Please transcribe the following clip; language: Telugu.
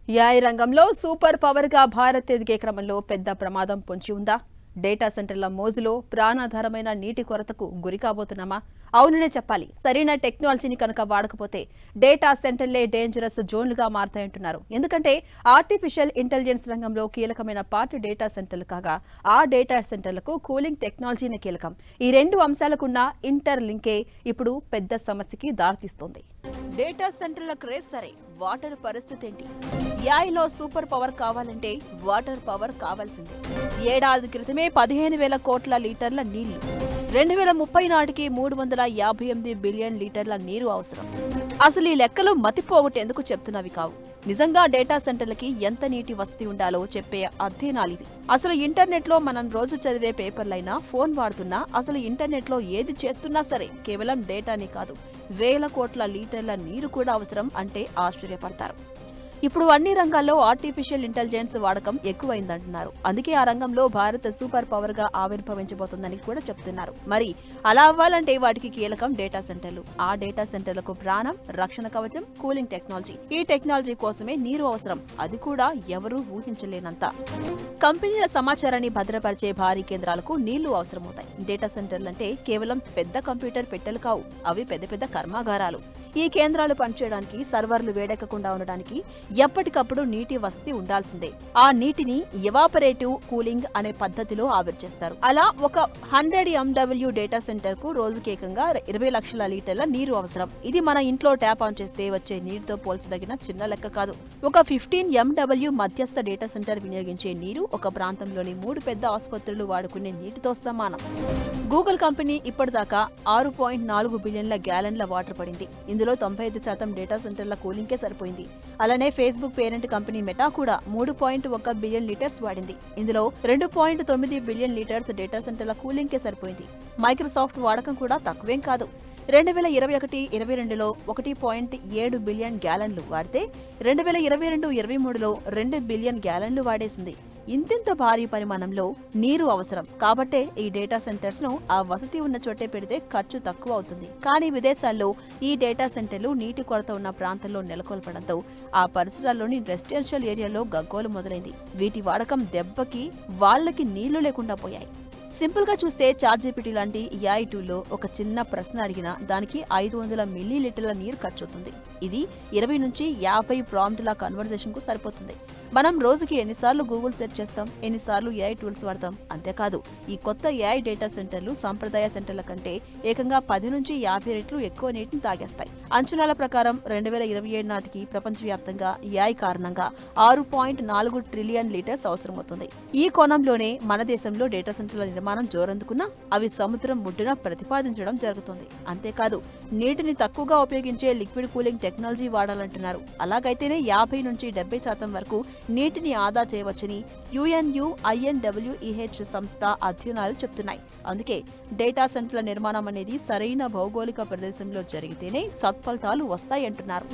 ఏఐ రంగంలో సూపర్ పవర్ గా భారత్ ఎదిగే క్రమంలో పెద్ద ప్రమాదం పొంచి ఉందా? డేటా సెంటర్ల మోజులో ప్రాణాధారమైన నీటి కొరతకు గురి కాబోతున్నామా? అవుననే చెప్పాలి. సరైన టెక్నాలజీని కనుక వాడకపోతే డేటా సెంటర్లే డేంజరస్ జోన్లుగా మారతాయంటున్నారు. ఎందుకంటే ఆర్టిఫిషియల్ ఇంటెలిజెన్స్ రంగంలో కీలకమైన పార్ట్ డేటా సెంటర్లు కాగా ఆ డేటా సెంటర్లకు కూలింగ్ టెక్నాలజీనే కీలకం. ఈ రెండు అంశాలకున్న ఇంటర్ లింకే ఇప్పుడు పెద్ద సమస్యకి దారితీస్తోంది. డేటా సెంటర్ల క్రేజ్ సరే, వాటర్ పరిస్థితి ఏంటి? ఏఐలో సూపర్ పవర్ కావాలంటే వాటర్ పవర్ కావాల్సిందే. ఏడాది క్రితమే 15,000 కోట్ల లీటర్ల నీళ్లు, 2030 నాటికి 358 బిలియన్ లీటర్ల నీరు అవసరం. అసలు ఈ లెక్కలు మతిపోగొట్టేందుకు చెప్తున్నవి కావు. నిజంగా డేటా సెంటర్లకి ఎంత నీటి వసతి ఉండాలో చెప్పే అధ్యయనాలివి. అసలు ఇంటర్నెట్ లో మనం రోజు చదివే పేపర్లైనా, ఫోన్ వాడుతున్నా, అసలు ఇంటర్నెట్ లో ఏది చేస్తున్నా సరే కేవలం డేటానే కాదు, వేల కోట్ల లీటర్ల నీరు కూడా అవసరం అంటే ఆశ్చర్యపడతారు. ఇప్పుడు అన్ని రంగాల్లో ఆర్టిఫిషియల్ ఇంటెలిజెన్స్ వాడకం ఎక్కువైందంటున్నారు. అందుకే ఆ రంగంలో భారత్ సూపర్ పవర్ గా ఆవిర్భవించబోతోందని కూడా చెప్తున్నారు. మరి అలా అవ్వాలంటే వాటికి కీలకం డేటా సెంటర్లు. ఆ డేటా సెంటర్లకు ప్రాణం, రక్షణ కవచం, కూలింగ్ టెక్నాలజీ. ఈ టెక్నాలజీ కోసమే నీరు అవసరం. అది కూడా ఎవరూ ఊహించలేనంత. కంపెనీల సమాచారాన్ని భద్రపరిచే భారీ కేంద్రాలకు నీళ్లు అవసరమవుతాయి. డేటా సెంటర్లంటే కేవలం పెద్ద కంప్యూటర్ పెట్టెలు కావు, అవి పెద్ద పెద్ద కర్మాగారాలు. ఈ కేంద్రాలు పనిచేయడానికి, సర్వర్లు వేడెక్కకుండా ఉండడానికి ఎప్పటికప్పుడు నీటి వసతి ఉండాల్సిందే. ఆ నీటిని ఎవాపరేటివ్ కూలింగ్ అనే పద్ధతిలో ఆవిరి చేస్తారు. అలా ఒక 100 MW డేటా సెంటర్ కు రోజుకి ఏకంగా 20 లక్షల లీటర్ల నీరు అవసరం. ఇది మన ఇంట్లో ట్యాప్ ఆన్ చేస్తే వచ్చే నీటితో పోల్చదగిన చిన్న లెక్క కాదు. ఒక 15 MW మధ్యస్థ డేటా సెంటర్ వినియోగించే నీరు ఒక ప్రాంతంలోని 3 పెద్ద ఆసుపత్రులు వాడుకునే నీటితో సమానం. గూగుల్ కంపెనీ ఇప్పటిదాకా 6.4 బిలియన్ల గ్యాలన్ల వాటర్ పడింది. ఇందులో 95% డేటా సెంటర్ల కూలింగ్కే సరిపోయింది. అలానే ఫేస్బుక్ పేరెంట్ కంపెనీ మెటా కూడా 3.1 బిలియన్ లీటర్స్ వాడింది. ఇందులో 2.9 బిలియన్ లీటర్స్ డేటా సెంటర్ల కూలింగ్కే సరిపోయింది. మైక్రోసాఫ్ట్ వాడకం కూడా తక్కువేం కాదు. 2021-22లో 1.7 బిలియన్ గ్యాలన్లు వాడితే 2022-23లో 2 బిలియన్ గ్యాలన్లు వాడేసింది. ఇంతింత భారీ పరిమాణంలో నీరు అవసరం కాబట్టే ఈ డేటా సెంటర్స్ ను ఆ వసతి ఉన్న చోటే పెడితే ఖర్చు తక్కువ అవుతుంది. కానీ విదేశాల్లో ఈ డేటా సెంటర్లు నీటి కొరత ఉన్న ప్రాంతంలో నెలకొల్పడంతో ఆ పరిసరాల్లోని రెసిడెన్షియల్ ఏరియాలో గగ్గోలు మొదలైంది. వీటి వాడకం దెబ్బకి వాళ్లకి నీళ్లు లేకుండా పోయాయి. సింపుల్ గా చూస్తే చాట్‌జీపీటీ లాంటి ఏఐ టూల్లో ఒక చిన్న ప్రశ్న అడిగినా దానికి 500 మిల్లీలీటర్ల నీరు ఖర్చవుతుంది. ఇది 20 నుంచి 50 ప్రాంప్ట్ల కన్వర్జేషన్ కు సరిపోతుంది. మనం రోజుకి ఎన్నిసార్లు గూగుల్ సెర్చ్ చేస్తాం, ఎన్నిసార్లు ఏఐ టూల్స్ వాడతాం. అంతేకాదు, ఈ కొత్త ఏఐ డేటా సెంటర్లు సంప్రదాయ సెంటర్ల కంటే ఏకంగా 10 నుంచి 50 రెట్లు ఎక్కువ నీటిని తాగేస్తాయి. అంచనాల ప్రకారం 2027 నాటికి ప్రపంచవ్యాప్తంగా ఏఐ కారణంగా 6.4 ట్రిలియన్ లీటర్స్ అవసరమవుతుంది. ఈ కోణంలోనే మన దేశంలో డేటా సెంటర్ల నిర్మాణం జోరందుకున్నా అవి సముద్రం ముట్టున ప్రతిపాదించడం జరుగుతుంది. అంతేకాదు, నీటిని తక్కువగా ఉపయోగించే లిక్విడ్ కూలింగ్ టెక్నాలజీ వాడాలంటున్నారు. అలాగైతేనే 50 నుంచి 70% వరకు నీటిని ఆదా చేయవచ్చని UNUINWEH సంస్థ అధ్యయనాలు చెప్తున్నాయి. అందుకే డేటా సెంటర్ల నిర్మాణం అనేది సరైన భౌగోళిక ప్రదేశంలో జరిగితేనే సత్ఫలితాలు వస్తాయంటున్నారు.